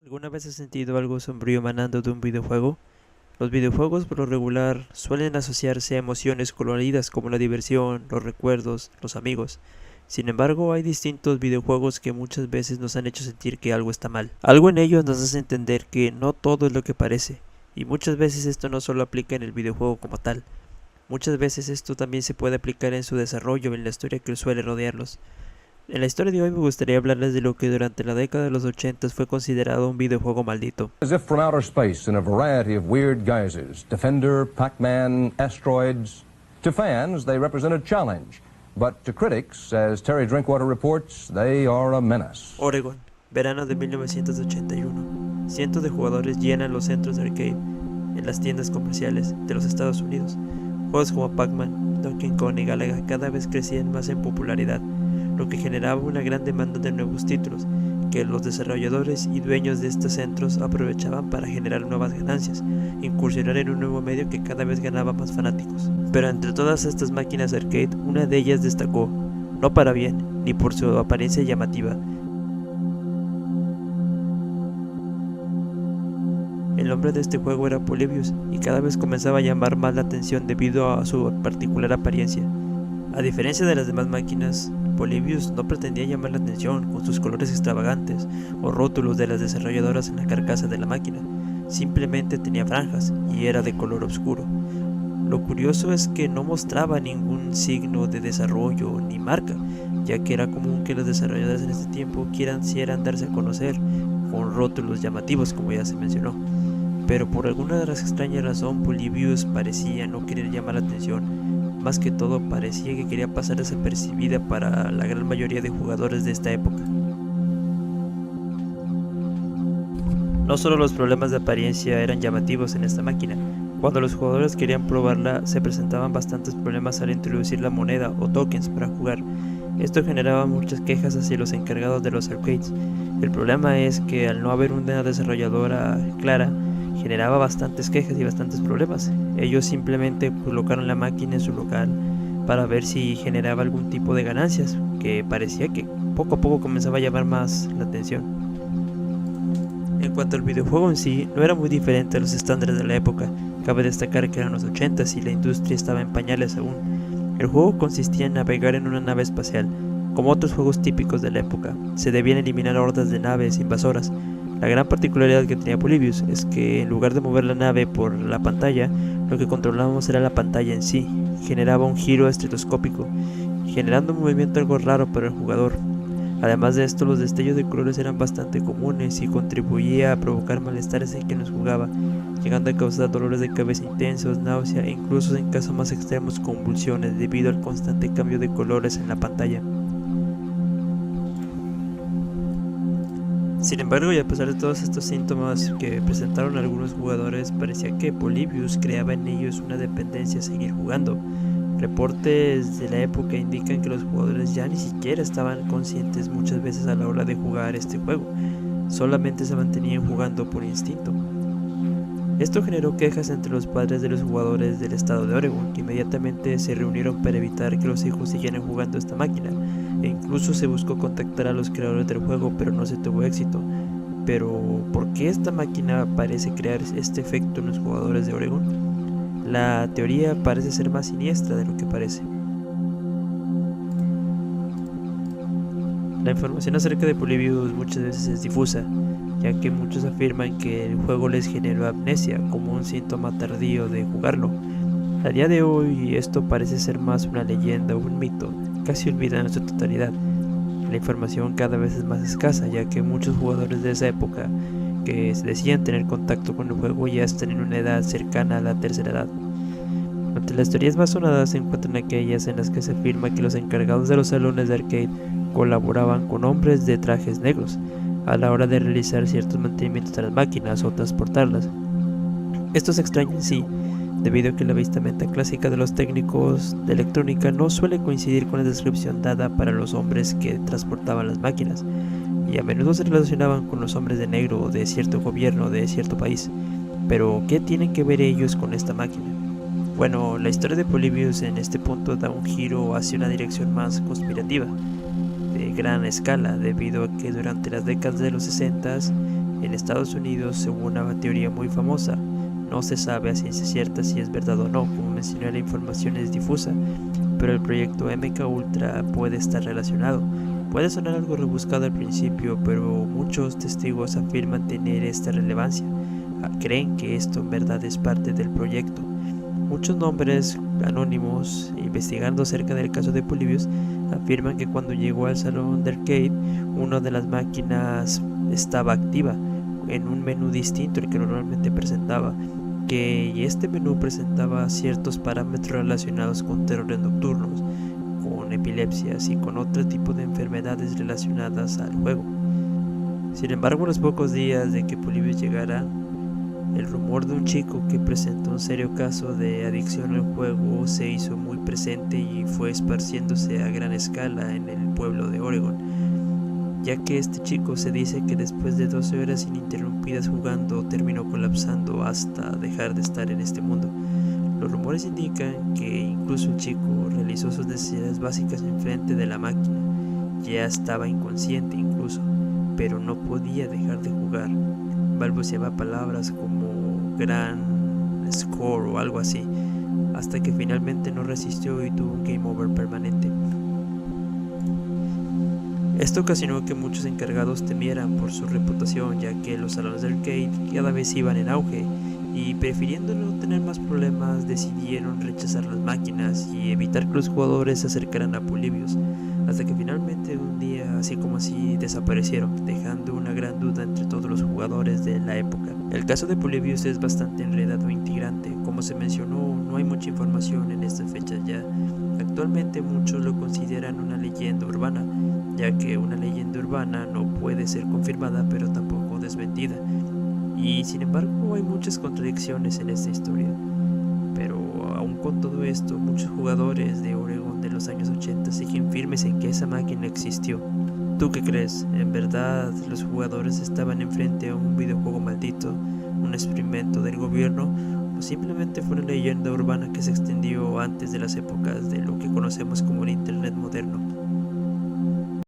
¿Alguna vez has sentido algo sombrío emanando de un videojuego? Los videojuegos por lo regular suelen asociarse a emociones coloridas como la diversión, los recuerdos, los amigos. Sin embargo, hay distintos videojuegos que muchas veces nos han hecho sentir que algo está mal. Algo en ellos nos hace entender que no todo es lo que parece, y muchas veces esto no solo aplica en el videojuego como tal. Muchas veces esto también se puede aplicar en su desarrollo o en la historia que suele rodearlos. En la historia de hoy me gustaría hablarles de lo que durante la década de los 80 fue considerado un videojuego maldito. As if from outer space in a variety of weird guises, Defender, Pac-Man, asteroids. To fans, they represent a challenge, but to critics, as Terry Drinkwater reports, they are a menace. Oregon, verano de 1981. Cientos de jugadores llenan los centros de arcade en las tiendas comerciales de los Estados Unidos. Juegos como Pac-Man, Donkey Kong y Galaga cada vez crecían más en popularidad, lo que generaba una gran demanda de nuevos títulos, que los desarrolladores y dueños de estos centros aprovechaban para generar nuevas ganancias, incursionar en un nuevo medio que cada vez ganaba más fanáticos. Pero entre todas estas máquinas arcade, una de ellas destacó, no para bien, ni por su apariencia llamativa. El nombre de este juego era Polybius, y cada vez comenzaba a llamar más la atención debido a su particular apariencia. A diferencia de las demás máquinas, Polybius no pretendía llamar la atención con sus colores extravagantes o rótulos de las desarrolladoras en la carcasa de la máquina. Simplemente tenía franjas y era de color oscuro. Lo curioso es que no mostraba ningún signo de desarrollo ni marca, ya que era común que los desarrolladores en este tiempo quisieran darse a conocer con rótulos llamativos, como ya se mencionó. Pero por alguna extraña razón Polybius parecía no querer llamar la atención. Más que todo parecía que quería pasar desapercibida para la gran mayoría de jugadores de esta época. No solo los problemas de apariencia eran llamativos en esta máquina. Cuando los jugadores querían probarla, se presentaban bastantes problemas al introducir la moneda o tokens para jugar. Esto generaba muchas quejas hacia los encargados de los arcades. El problema es que al no haber una desarrolladora clara, generaba bastantes quejas y bastantes problemas. Ellos simplemente colocaron la máquina en su local para ver si generaba algún tipo de ganancias, que parecía que poco a poco comenzaba a llamar más la atención. En cuanto al videojuego en sí, no era muy diferente a los estándares de la época. Cabe destacar que eran los 80s y la industria estaba en pañales aún. El juego consistía en navegar en una nave espacial. Como otros juegos típicos de la época, se debían eliminar hordas de naves invasoras. La gran particularidad que tenía Polybius es que en lugar de mover la nave por la pantalla, lo que controlábamos era la pantalla en sí. Generaba un giro estetoscópico, generando un movimiento algo raro para el jugador. Además de esto, los destellos de colores eran bastante comunes y contribuía a provocar malestares en quien los jugaba, llegando a causar dolores de cabeza intensos, náusea e incluso en casos más extremos convulsiones debido al constante cambio de colores en la pantalla. Sin embargo, y a pesar de todos estos síntomas que presentaron algunos jugadores, parecía que Polybius creaba en ellos una dependencia a seguir jugando. Reportes de la época indican que los jugadores ya ni siquiera estaban conscientes muchas veces a la hora de jugar este juego, solamente se mantenían jugando por instinto. Esto generó quejas entre los padres de los jugadores del estado de Oregon, que inmediatamente se reunieron para evitar que los hijos siguieran jugando esta máquina, e incluso se buscó contactar a los creadores del juego, pero no se tuvo éxito. Pero, ¿por qué esta máquina parece crear este efecto en los jugadores de Oregon? La teoría parece ser más siniestra de lo que parece. La información acerca de Polybius muchas veces es difusa, ya que muchos afirman que el juego les generó amnesia como un síntoma tardío de jugarlo. A día de hoy esto parece ser más una leyenda o un mito, casi olvidada en su totalidad. La información cada vez es más escasa, ya que muchos jugadores de esa época que decían tener contacto con el juego ya están en una edad cercana a la tercera edad. Entre las teorías más sonadas se encuentran aquellas en las que se afirma que los encargados de los salones de arcade colaboraban con hombres de trajes negros a la hora de realizar ciertos mantenimientos de las máquinas o transportarlas. Esto es extraño en sí, debido a que la vestimenta clásica de los técnicos de electrónica no suele coincidir con la descripción dada para los hombres que transportaban las máquinas, y a menudo se relacionaban con los hombres de negro o de cierto gobierno de cierto país. Pero, ¿qué tienen que ver ellos con esta máquina? Bueno, la historia de Polybius en este punto da un giro hacia una dirección más conspirativa, de gran escala, debido a que durante las décadas de los 60 En Estados Unidos, según una teoría muy famosa, no se sabe a ciencia cierta si es verdad o no, como mencioné, la información es difusa, pero el proyecto MK Ultra puede estar relacionado. Puede sonar algo rebuscado al principio, pero muchos testigos afirman tener esta relevancia. Creen que esto en verdad es parte del proyecto. Muchos nombres anónimos, investigando acerca del caso de Polybius, afirman que cuando llegó al salón de arcade, una de las máquinas estaba activa en un menú distinto al que normalmente presentaba, que este menú presentaba ciertos parámetros relacionados con terrores nocturnos, con epilepsias y con otro tipo de enfermedades relacionadas al juego. Sin embargo, a los pocos días de que Polybius llegara, el rumor de un chico que presentó un serio caso de adicción al juego se hizo muy presente y fue esparciéndose a gran escala en el pueblo de Oregon, ya que este chico se dice que después de 12 horas ininterrumpidas jugando terminó colapsando hasta dejar de estar en este mundo. Los rumores indican que incluso el chico realizó sus necesidades básicas enfrente de la máquina. Ya estaba inconsciente incluso, pero no podía dejar de jugar. Balbuceaba palabras como gran score o algo así, hasta que finalmente no resistió y tuvo un game over permanente. Esto ocasionó que muchos encargados temieran por su reputación, ya que los salones de arcade cada vez iban en auge, y prefiriendo no tener más problemas decidieron rechazar las máquinas y evitar que los jugadores se acercaran a Polybius, hasta que finalmente un día así como así desaparecieron, dejando una gran duda entre todos los jugadores de la época. El caso de Polybius es bastante enredado e integrante, como se mencionó, no hay mucha información en estas fechas ya. Actualmente muchos lo consideran una leyenda urbana, ya que una leyenda urbana no puede ser confirmada pero tampoco desmentida, y sin embargo hay muchas contradicciones en esta historia. Pero aún con todo esto, muchos jugadores de Oregon de los años 80 siguen firmes en que esa máquina existió. ¿Tú qué crees? ¿En verdad los jugadores estaban enfrente a un videojuego maldito, un experimento del gobierno, o simplemente fue una leyenda urbana que se extendió antes de las épocas de lo que conocemos como el Internet moderno?